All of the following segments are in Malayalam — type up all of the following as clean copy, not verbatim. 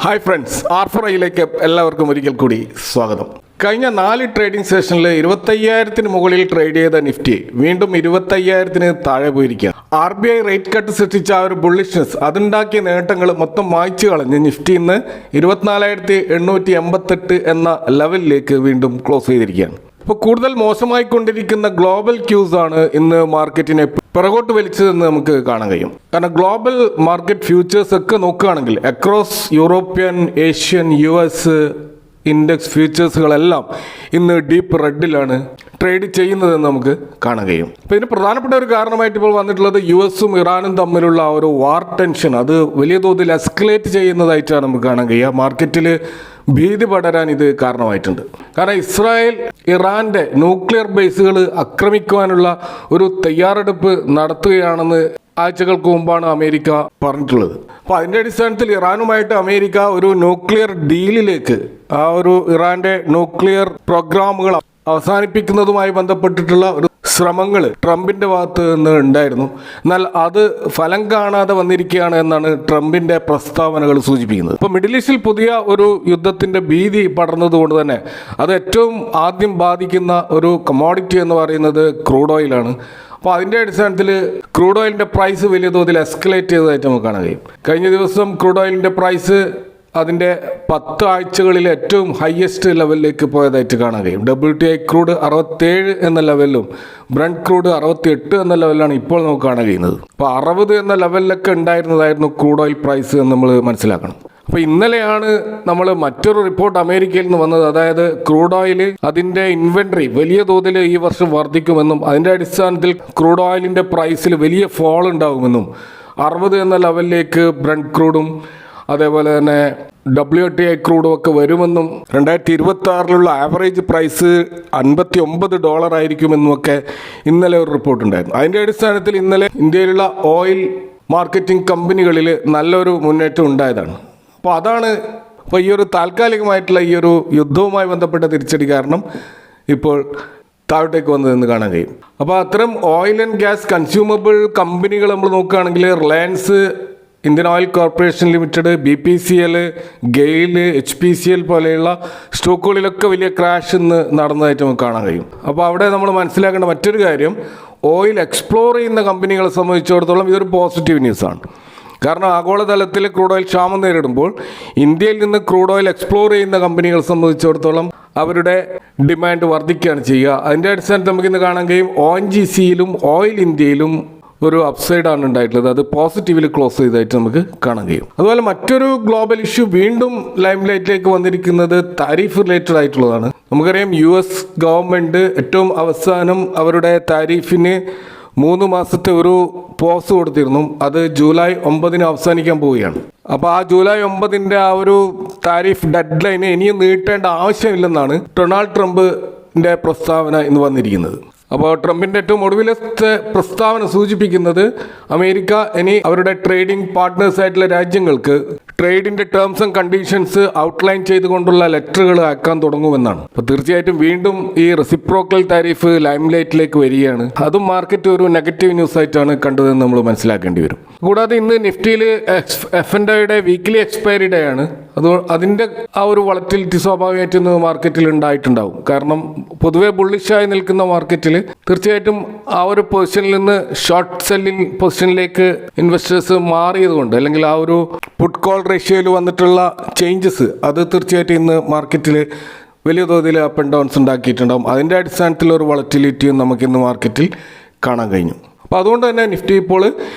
ഹായ് ഫ്രണ്ട്സ്, ആർഫറയിലേക്ക് എല്ലാവർക്കും ഒരിക്കൽ കൂടി സ്വാഗതം. കഴിഞ്ഞ 4 ട്രേഡിംഗ് സെഷനിൽ 25,000 മുകളിൽ ട്രേഡ് ചെയ്ത നിഫ്റ്റി വീണ്ടും 25,000 താഴെ പോയിരിക്കുക. RBI റേറ്റ് കട്ട് സൃഷ്ടിച്ച ആ ഒരു ബുള്ളിഷ്നെസ്, അതുണ്ടാക്കിയ നേട്ടങ്ങൾ മൊത്തം മായ്ച്ചു കളഞ്ഞ് നിഫ്റ്റി ഇന്ന് 24,888 എന്ന ലെവലിലേക്ക് വീണ്ടും ക്ലോസ് ചെയ്തിരിക്കുകയാണ്. ഇപ്പോൾ കൂടുതൽ മോശമായിക്കൊണ്ടിരിക്കുന്ന ഗ്ലോബൽ ക്യൂസ് ആണ് ഇന്ന് മാർക്കറ്റിനെ പിറകോട്ട് വലിച്ചതെന്ന് നമുക്ക് കാണാൻ കഴിയും. കാരണം ഗ്ലോബൽ മാർക്കറ്റ് ഫ്യൂച്ചേഴ്സ് ഒക്കെ നോക്കുകയാണെങ്കിൽ across European, Asian, US index ഫ്യൂച്ചേഴ്സുകളെല്ലാം ഇന്ന് ഡീപ്പ് റെഡിലാണ് ട്രേഡ് ചെയ്യുന്നതെന്ന് നമുക്ക് കാണാൻ കഴിയും. അപ്പോൾ ഇതിന് പ്രധാനപ്പെട്ട ഒരു കാരണമായിട്ട് ഇപ്പോൾ വന്നിട്ടുള്ളത് US-ഉം ഇറാനും തമ്മിലുള്ള ആ ഒരു വാർ ടെൻഷൻ, അത് വലിയ തോതിൽ എസ്കലേറ്റ് ചെയ്യുന്നതായിട്ടാണ് നമുക്ക് കാണാൻ കഴിയുക. മാർക്കറ്റിൽ ഭീതി പടരാൻ ഇത് കാരണമായിട്ടുണ്ട്. കാരണം ഇസ്രായേൽ ഇറാന്റെ ന്യൂക്ലിയർ ബേസുകൾ ആക്രമിക്കുവാനുള്ള ഒരു തയ്യാറെടുപ്പ് നടത്തുകയാണെന്ന് ആഴ്ചകൾക്ക് മുമ്പാണ് അമേരിക്ക പറഞ്ഞിട്ടുള്ളത്. അപ്പോൾ അതിൻ്റെ അടിസ്ഥാനത്തിൽ ഇറാനുമായിട്ട് അമേരിക്ക ഒരു ന്യൂക്ലിയർ ഡീലിലേക്ക്, ആ ഒരു ഇറാന്റെ ന്യൂക്ലിയർ പ്രോഗ്രാമുകൾ അവസാനിപ്പിക്കുന്നതുമായി ബന്ധപ്പെട്ടിട്ടുള്ള ഒരു ശ്രമങ്ങൾ ട്രംപിന്റെ ഭാഗത്ത് നിന്ന് ഉണ്ടായിരുന്നു. എന്നാൽ അത് ഫലം കാണാതെ വന്നിരിക്കുകയാണ് എന്നാണ് ട്രംപിന്റെ പ്രസ്താവനകൾ സൂചിപ്പിക്കുന്നത്. ഇപ്പോൾ മിഡിൽ ഈസ്റ്റിൽ പുതിയ ഒരു യുദ്ധത്തിന്റെ ഭീതി പടർന്നതുകൊണ്ട് തന്നെ അത് ഏറ്റവും ആദ്യം ബാധിക്കുന്ന ഒരു കമ്മോഡിറ്റി എന്ന് പറയുന്നത് ക്രൂഡ് ഓയിലാണ്. അപ്പോൾ അതിൻ്റെ അടിസ്ഥാനത്തിൽ ക്രൂഡ് ഓയിലിൻ്റെ പ്രൈസ് വലിയ തോതിൽ എസ്കലേറ്റ് ചെയ്തതായിട്ട് നമുക്ക് കാണാൻ കഴിയും. കഴിഞ്ഞ ദിവസം ക്രൂഡ് ഓയിലിൻ്റെ പ്രൈസ് അതിൻ്റെ 10 ആഴ്ചകളിൽ ഏറ്റവും ഹയസ്റ്റ് ലെവലിലേക്ക് പോയതായിട്ട് കാണാൻ കഴിയും. WTI ക്രൂഡ് 67 എന്ന ലെവലിലും ബ്രണ്ട് ക്രൂഡ് 68 എന്ന ലെവലിലാണ് ഇപ്പോൾ നമുക്ക് കാണാൻ കഴിയുന്നത്. അപ്പോൾ 60 എന്ന ലെവലിലൊക്കെ ഉണ്ടായിരുന്നതായിരുന്നു ക്രൂഡ് ഓയിൽ പ്രൈസ് എന്ന് നമ്മൾ മനസ്സിലാക്കണം. അപ്പോൾ ഇന്നലെയാണ് നമ്മൾ മറ്റൊരു റിപ്പോർട്ട് അമേരിക്കയിൽ നിന്ന് വന്നത്. അതായത് ക്രൂഡ് ഓയിൽ അതിൻ്റെ ഇൻവെൻട്രി വലിയ തോതിൽ ഈ വർഷം വർദ്ധിക്കുമെന്നും അതിൻ്റെ അടിസ്ഥാനത്തിൽ ക്രൂഡ് ഓയിലിൻ്റെ പ്രൈസിൽ വലിയ ഫോൾ ഉണ്ടാകുമെന്നും 60 എന്ന ലെവലിലേക്ക് ബ്രണ്ട് ക്രൂഡും അതേപോലെ തന്നെ WTI ക്രൂഡും ഒക്കെ വരുമെന്നും 2026 ആവറേജ് പ്രൈസ് $59 ആയിരിക്കുമെന്നുമൊക്കെ ഇന്നലെ ഒരു റിപ്പോർട്ട് ഉണ്ടായിരുന്നു. അതിൻ്റെ അടിസ്ഥാനത്തിൽ ഇന്നലെ ഇന്ത്യയിലുള്ള ഓയിൽ മാർക്കറ്റിംഗ് കമ്പനികളിൽ നല്ലൊരു മുന്നേറ്റം ഉണ്ടായതാണ്. അപ്പോൾ അതാണ് ഇപ്പോൾ ഈ ഒരു താൽക്കാലികമായിട്ടുള്ള ഈ ഒരു യുദ്ധവുമായി ബന്ധപ്പെട്ട തിരിച്ചടി കാരണം ഇപ്പോൾ താഴോട്ടേക്ക് വന്നതെന്ന് കാണാൻ കഴിയും. അപ്പോൾ അത്തരം ഓയിൽ ആൻഡ് ഗ്യാസ് കൺസ്യൂമബിൾ കമ്പനികൾ നമ്മൾ നോക്കുകയാണെങ്കിൽ Reliance, Indian oil corporation limited, BPCL, GAIL, HPCL പോലെയുള്ള സ്റ്റോക്കുകളിലൊക്കെ വലിയ ക്രാഷ് ഇന്ന് നടന്നതായിട്ട് നമുക്ക് കാണാൻ കഴിയും. അപ്പോൾ അവിടെ നമ്മൾ മനസ്സിലാക്കേണ്ട മറ്റൊരു കാര്യം, ഓയിൽ എക്സ്പ്ലോർ ചെയ്യുന്ന കമ്പനികളെ സംബന്ധിച്ചിടത്തോളം ഇതൊരു പോസിറ്റീവ് ന്യൂസാണ്. കാരണം ആഗോളതലത്തിൽ ക്രൂഡ് ഓയിൽ ക്ഷാമം നേരിടുമ്പോൾ ഇന്ത്യയിൽ നിന്ന് ക്രൂഡ് ഓയിൽ എക്സ്പ്ലോർ ചെയ്യുന്ന കമ്പനികളെ സംബന്ധിച്ചിടത്തോളം അവരുടെ ഡിമാൻഡ് വർദ്ധിക്കുകയാണ് ചെയ്യുക. അതിൻ്റെ അടിസ്ഥാനത്തിൽ നമുക്കിന്ന് കാണാൻ കഴിയും ONGCയിലും ഓയിൽ ഇന്ത്യയിലും ഒരു അപ്സൈഡാണ് ഉണ്ടായിട്ടുള്ളത്. അത് പോസിറ്റീവിൽ ക്ലോസ് ചെയ്തതായിട്ട് നമുക്ക് കാണാൻ കഴിയും. അതുപോലെ മറ്റൊരു ഗ്ലോബൽ ഇഷ്യൂ വീണ്ടും ലൈം ലൈറ്റിലേക്ക് വന്നിരിക്കുന്നത് താരിഫ് റിലേറ്റഡ് ആയിട്ടുള്ളതാണ്. നമുക്കറിയാം US ഗവൺമെൻറ് ഏറ്റവും അവസാനം അവരുടെ താരിഫിന് 3 മാസത്തെ ഒരു പോസ് കൊടുത്തിരുന്നു. അത് ജൂലൈ 9 അവസാനിക്കാൻ പോവുകയാണ്. അപ്പോൾ ആ ജൂലൈ 9 ആ ഒരു താരിഫ് ഡെഡ് ലൈന് ഇനിയും നീട്ടേണ്ട ആവശ്യമില്ലെന്നാണ് ഡൊണാൾഡ് ട്രംപിൻ്റെ പ്രസ്താവന ഇന്ന് വന്നിരിക്കുന്നത്. അപ്പോൾ ട്രംപിൻ്റെ ഏറ്റവും ഒടുവിലത്തെ പ്രസ്താവന സൂചിപ്പിക്കുന്നത് അമേരിക്ക ഇനി അവരുടെ ട്രേഡിംഗ് പാർട്ട്നേഴ്സ് ആയിട്ടുള്ള രാജ്യങ്ങൾക്ക് ട്രേഡിൻ്റെ ടേംസ് ആൻഡ് കണ്ടീഷൻസ് ഔട്ട്ലൈൻ ചെയ്തുകൊണ്ടുള്ള ലെറ്ററുകൾ അയക്കാൻ തുടങ്ങുമെന്നാണ്. അപ്പോൾ തീർച്ചയായിട്ടും വീണ്ടും ഈ റെസിപ്രോക്കൽ താരിഫ് ലൈം ലൈറ്റിലേക്ക് വരികയാണ്. അതും മാർക്കറ്റ് ഒരു നെഗറ്റീവ് ന്യൂസ് ആയിട്ടാണ് കണ്ടതെന്ന് നമ്മൾ മനസ്സിലാക്കേണ്ടി വരും. കൂടാതെ ഇന്ന് നിഫ്റ്റിയിൽ F&Oയുടെ വീക്ക്ലി എക്സ്പയറി ഡേ ആണ്. അതിൻ്റെ ആ ഒരു വളറ്റിലിറ്റി സ്വാഭാവികമായിട്ട് ഇന്ന് മാർക്കറ്റിൽ ഉണ്ടായിട്ടുണ്ടാവും. കാരണം പൊതുവെ ബുള്ളിഷായി നിൽക്കുന്ന മാർക്കറ്റിൽ തീർച്ചയായിട്ടും ആ ഒരു പൊസിഷനിൽ നിന്ന് ഷോർട്ട് സെല്ലിംഗ് പൊസിഷനിലേക്ക് ഇൻവെസ്റ്റേഴ്സ് മാറിയതുകൊണ്ട്, അല്ലെങ്കിൽ ആ ഒരു പുട്ട് കോൾ റേഷ്യോയിൽ വന്നിട്ടുള്ള ചേഞ്ചസ്, അത് തീർച്ചയായിട്ടും ഇന്ന് മാർക്കറ്റിൽ വലിയ തോതിൽ അപ്പ് ആൻഡ് ഡൗൺസ് ഉണ്ടാക്കിയിട്ടുണ്ടാകും. അതിൻ്റെ അടിസ്ഥാനത്തിൽ ഒരു വളറ്റിലിറ്റിയും നമുക്കിന്ന് മാർക്കറ്റിൽ കാണാൻ കഴിഞ്ഞു. അപ്പോൾ അതുകൊണ്ട് തന്നെ നിഫ്റ്റി ഇപ്പോൾ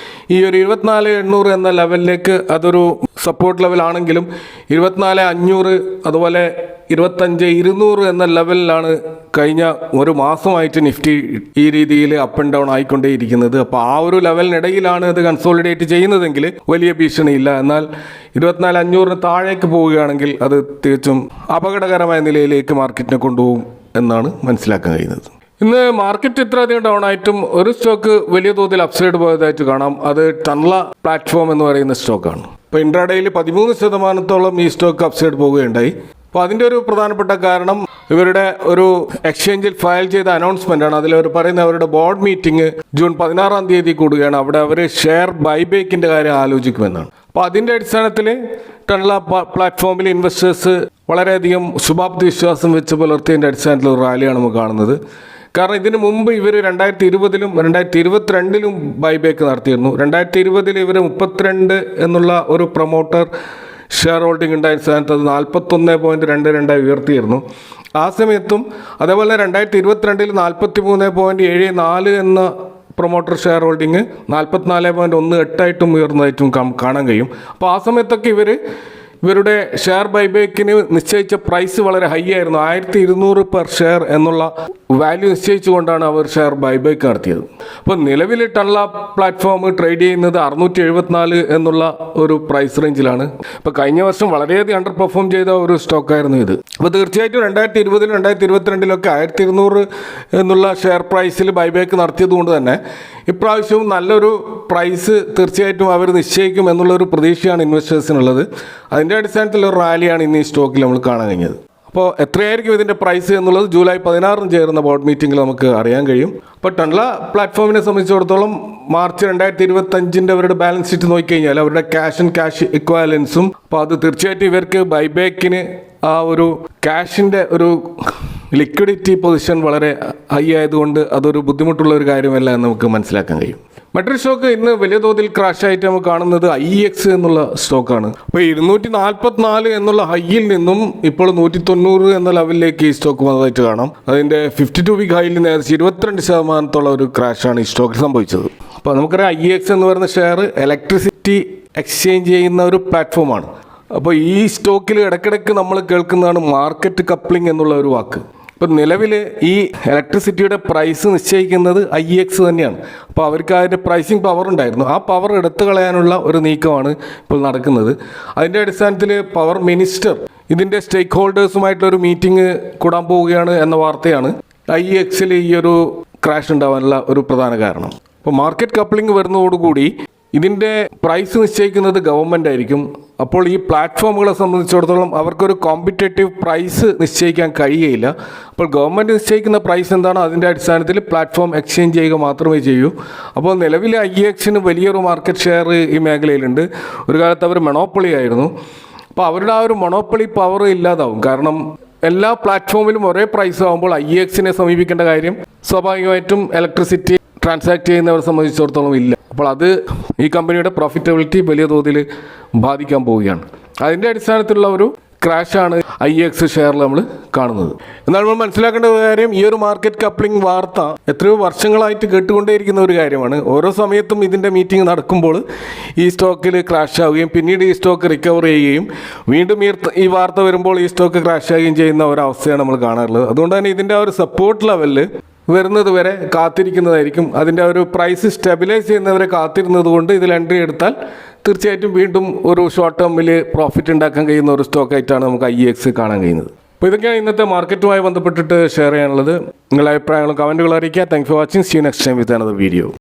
ഈ ഒരു 24,800 എന്ന ലെവലിലേക്ക് അതൊരു സപ്പോർട്ട് ലെവലാണെങ്കിലും 24,500 അതുപോലെ 25,200 എന്ന ലെവലിലാണ് കഴിഞ്ഞ ഒരു മാസമായിട്ട് നിഫ്റ്റി ഈ രീതിയിൽ അപ്പ് ആൻഡ് ഡൗൺ ആയിക്കൊണ്ടേയിരിക്കുന്നത്. അപ്പോൾ ആ ഒരു ലെവലിനിടയിലാണ് അത് കൺസോളിഡേറ്റ് ചെയ്യുന്നതെങ്കിൽ വലിയ ഭീഷണിയില്ല. എന്നാൽ 24,500 താഴേക്ക് പോവുകയാണെങ്കിൽ അത് തികച്ചും അപകടകരമായ നിലയിലേക്ക് മാർക്കറ്റിനെ കൊണ്ടുപോകും എന്നാണ് മനസ്സിലാക്കാൻ കഴിയുന്നത്. ഇന്ന് മാർക്കറ്റ് ഇത്രയധികം ഡൗൺ ആയിട്ടും ഒരു സ്റ്റോക്ക് വലിയ തോതിൽ അപ്സൈഡ് പോയതായിട്ട് കാണാം. അത് ടൺല പ്ലാറ്റ്ഫോം എന്ന് പറയുന്ന സ്റ്റോക്കാണ്. ഇപ്പോൾ ഇൻട്രാഡേയിൽ 13% ഈ സ്റ്റോക്ക് അപ്സൈഡ് പോവുകയുണ്ടായി. അപ്പോൾ അതിൻ്റെ ഒരു പ്രധാനപ്പെട്ട കാരണം ഇവരുടെ ഒരു എക്സ്ചേഞ്ചിൽ ഫയൽ ചെയ്ത അനൗൺസ്മെൻ്റ് ആണ്. അതിൽ അവർ പറയുന്ന അവരുടെ ബോർഡ് മീറ്റിംഗ് ജൂൺ 16 കൂടുകയാണ്. അവിടെ അവർ ഷെയർ ബൈബേക്കിൻ്റെ കാര്യം ആലോചിക്കുമെന്നാണ്. അപ്പോൾ അതിൻ്റെ അടിസ്ഥാനത്തിൽ ടൺല പ്ലാറ്റ്ഫോമിൽ ഇൻവെസ്റ്റേഴ്സ് വളരെയധികം ശുഭാപ്തി വിശ്വാസം വെച്ച് പുലർത്തിയതിൻ്റെ അടിസ്ഥാനത്തിൽ ഒരു റാലിയാണ് നമുക്ക് കാണുന്നത്. കാരണം ഇതിന് മുമ്പ് ഇവർ 2020-ലും 2022-ലും ബൈബാക്ക് നടത്തിയിരുന്നു. 2020-ൽ ഇവർ 32 എന്നുള്ള ഒരു പ്രൊമോട്ടർ ഷെയർ ഹോൾഡിംഗ് ഉണ്ടായ സ്ഥാനത്ത് അത് 41.22 ഉയർത്തിയിരുന്നു. ആ സമയത്തും അതേപോലെ 2022-ൽ 43.74 എന്ന പ്രൊമോട്ടർ ഷെയർ ഹോൾഡിങ് 44.18 ഉയർന്നതായിട്ടും കാണാൻ കഴിയും. അപ്പോൾ ആ സമയത്തൊക്കെ ഇവരുടെ ഷെയർ ബൈബാക്കിന് നിശ്ചയിച്ച പ്രൈസ് വളരെ ഹൈ ആയിരുന്നു. 1200 പെർ ഷെയർ എന്നുള്ള വാല്യൂ നിശ്ചയിച്ചുകൊണ്ടാണ് അവർ ഷെയർ ബൈബാക്ക് നടത്തിയത്. അപ്പോൾ നിലവിൽ ടൺല പ്ലാറ്റ്ഫോം ട്രേഡ് ചെയ്യുന്നത് 674 എന്നുള്ള ഒരു പ്രൈസ് റേഞ്ചിലാണ്. ഇപ്പോൾ കഴിഞ്ഞ വർഷം വളരെയധികം അണ്ടർ പെർഫോം ചെയ്ത ഒരു സ്റ്റോക്കായിരുന്നു ഇത്. അപ്പോൾ തീർച്ചയായിട്ടും 2020-ലും 2022-ലൊക്കെ 1200 എന്നുള്ള ഷെയർ പ്രൈസിൽ ബൈബാക്ക് നടത്തിയത് കൊണ്ട് തന്നെ ഇപ്രാവശ്യവും നല്ലൊരു പ്രൈസ് തീർച്ചയായിട്ടും അവർ നിശ്ചയിക്കും എന്നുള്ളൊരു പ്രതീക്ഷയാണ് ഇൻവെസ്റ്റേഴ്സിനുള്ളത്. അതിൻ്റെ അടിസ്ഥാനത്തിൽ ഒരു റാലിയാണ് ഇന്ന് ഈ സ്റ്റോക്കിൽ നമ്മൾ കാണാൻ കഴിഞ്ഞത്. അപ്പോൾ എത്രയായിരിക്കും ഇതിൻ്റെ പ്രൈസ് എന്നുള്ളത് ജൂലൈ 16 ചേരുന്ന ബോർഡ് മീറ്റിംഗിൽ നമുക്ക് അറിയാൻ കഴിയും. അപ്പോൾ ടൺല പ്ലാറ്റ്ഫോമിനെ സംബന്ധിച്ചിടത്തോളം മാർച്ച് 2025 അവരുടെ ബാലൻസ് ഷീറ്റ് നോക്കിക്കഴിഞ്ഞാൽ അവരുടെ ക്യാഷ് ആൻഡ് ക്യാഷ് ഇക്വാലൻസും, അപ്പോൾ അത് തീർച്ചയായിട്ടും ഇവർക്ക് ബൈബാക്കിന് ആ ഒരു ക്യാഷിൻ്റെ ഒരു ലിക്വിഡിറ്റി പൊസിഷൻ വളരെ ഹൈ ആയതുകൊണ്ട് അതൊരു ബുദ്ധിമുട്ടുള്ള ഒരു കാര്യമല്ല എന്ന് നമുക്ക് മനസ്സിലാക്കാൻ കഴിയും. മറ്റൊരു സ്റ്റോക്ക് ഇന്ന് വലിയ തോതിൽ ക്രാഷ് ആയിട്ട് നമുക്ക് കാണുന്നത് IEX എന്നുള്ള സ്റ്റോക്കാണ്. അപ്പോൾ 244 എന്നുള്ള ഹൈയിൽ നിന്നും ഇപ്പോൾ 190 എന്ന ലെവലിലേക്ക് ഈ സ്റ്റോക്ക് വന്നതായിട്ട് കാണാം. അതിൻ്റെ 52 വീക്ക് ഹൈയിൽ നിന്ന് ഏകദേശം 22% ഒരു ക്രാഷാണ് ഈ സ്റ്റോക്കിൽ സംഭവിച്ചത്. അപ്പോൾ നമുക്കറിയാം IEX എന്ന് പറയുന്ന ഷെയർ ഇലക്ട്രിസിറ്റി എക്സ്ചേഞ്ച് ചെയ്യുന്ന ഒരു പ്ലാറ്റ്ഫോമാണ്. അപ്പോൾ ഈ സ്റ്റോക്കിൽ ഇടയ്ക്കിടയ്ക്ക് നമ്മൾ കേൾക്കുന്നതാണ് മാർക്കറ്റ് കപ്ലിംഗ് എന്നുള്ള ഒരു വാക്ക്. ഇപ്പം നിലവിൽ ഈ ഇലക്ട്രിസിറ്റിയുടെ പ്രൈസ് നിശ്ചയിക്കുന്നത് IEX തന്നെയാണ്. അപ്പോൾ അവർക്ക് അതിൻ്റെ പ്രൈസിങ് പവർ ഉണ്ടായിരുന്നു. ആ പവർ എടുത്തു കളയാനുള്ള ഒരു നീക്കമാണ് ഇപ്പോൾ നടക്കുന്നത്. അതിൻ്റെ അടിസ്ഥാനത്തിൽ പവർ മിനിസ്റ്റർ ഇതിൻ്റെ സ്റ്റേക്ക് ഹോൾഡേഴ്സുമായിട്ടൊരു മീറ്റിംഗ് കൂടാൻ പോവുകയാണ് എന്ന വാർത്തയാണ് IEXൽ ഈ ഒരു ക്രാഷ് ഉണ്ടാവാനുള്ള ഒരു പ്രധാന കാരണം. അപ്പോൾ മാർക്കറ്റ് കപ്ലിംഗ് വരുന്നതോടുകൂടി ഇതിൻ്റെ പ്രൈസ് നിശ്ചയിക്കുന്നത് ഗവൺമെൻറ് ആയിരിക്കും. അപ്പോൾ ഈ പ്ലാറ്റ്ഫോമുകളെ സംബന്ധിച്ചിടത്തോളം അവർക്കൊരു കോമ്പറ്റേറ്റീവ് പ്രൈസ് നിശ്ചയിക്കാൻ കഴിയുകയില്ല. അപ്പോൾ ഗവൺമെൻറ് നിശ്ചയിക്കുന്ന പ്രൈസ് എന്താണോ അതിൻ്റെ അടിസ്ഥാനത്തിൽ പ്ലാറ്റ്ഫോം എക്സ്ചേഞ്ച് ചെയ്യുക മാത്രമേ ചെയ്യൂ. അപ്പോൾ നിലവിൽ IEXന് വലിയൊരു മാർക്കറ്റ് ഷെയർ ഈ മേഖലയിലുണ്ട്. ഒരു കാലത്ത് അവർ മൊണോപ്പൊളി ആയിരുന്നു. അപ്പോൾ അവരുടെ ആ ഒരു മൊണോപ്പൊളി പവർ ഇല്ലാതാവും. കാരണം എല്ലാ പ്ലാറ്റ്ഫോമിലും ഒരേ പ്രൈസ് ആകുമ്പോൾ IEXനെ സമീപിക്കേണ്ട കാര്യം സ്വാഭാവികമായിട്ടും ഇലക്ട്രിസിറ്റി ട്രാൻസാക്ട് ചെയ്യുന്നവരെ സംബന്ധിച്ചിടത്തോളം ഇല്ല. അപ്പോൾ അത് ഈ കമ്പനിയുടെ പ്രോഫിറ്റബിലിറ്റി വലിയ തോതിൽ ബാധിക്കാൻ പോവുകയാണ്. അതിൻ്റെ അടിസ്ഥാനത്തിലുള്ള ഒരു ക്രാഷാണ് IEX ഷെയറിൽ നമ്മൾ കാണുന്നത്. എന്നാൽ നമ്മൾ മനസ്സിലാക്കേണ്ട ഒരു കാര്യം, ഈ ഒരു മാർക്കറ്റ് കപ്ലിംഗ് വാർത്ത എത്രയോ വർഷങ്ങളായിട്ട് കേട്ടുകൊണ്ടേയിരിക്കുന്ന ഒരു കാര്യമാണ്. ഓരോ സമയത്തും ഇതിൻ്റെ മീറ്റിംഗ് നടക്കുമ്പോൾ ഈ സ്റ്റോക്കിൽ ക്രാഷ് ആവുകയും പിന്നീട് ഈ സ്റ്റോക്ക് റിക്കവർ ചെയ്യുകയും വീണ്ടും ഈ വാർത്ത വരുമ്പോൾ ഈ സ്റ്റോക്ക് ക്രാഷ് ആവുകയും ചെയ്യുന്ന ഒരവസ്ഥയാണ് നമ്മൾ കാണാറുള്ളത്. അതുകൊണ്ട് തന്നെ ഇതിൻ്റെ ആ ഒരു സപ്പോർട്ട് ലെവലിൽ വരുന്നത് വരെ കാത്തിരിക്കുന്നതായിരിക്കും. അതിൻ്റെ ഒരു പ്രൈസ് സ്റ്റെബിലൈസ് ചെയ്യുന്നവരെ കാത്തിരുന്നത് കൊണ്ട് ഇതിൽ എൻട്രി എടുത്താൽ തീർച്ചയായിട്ടും വീണ്ടും ഒരു ഷോർട്ട് ടേമിൽ പ്രോഫിറ്റ് ഉണ്ടാക്കാൻ കഴിയുന്ന ഒരു സ്റ്റോക്കായിട്ടാണ് നമുക്ക് IEX കാണാൻ കഴിയുന്നത്. അപ്പോൾ ഇതൊക്കെയാണ് ഇന്നത്തെ മാർക്കറ്റുമായി ബന്ധപ്പെട്ടിട്ട് ഷെയർ ചെയ്യാനുള്ളത്. നിങ്ങളുടെ അഭിപ്രായങ്ങളും കമൻറ്റുകളും അറിയിക്കുക. Thank for watching. See you next time with another video.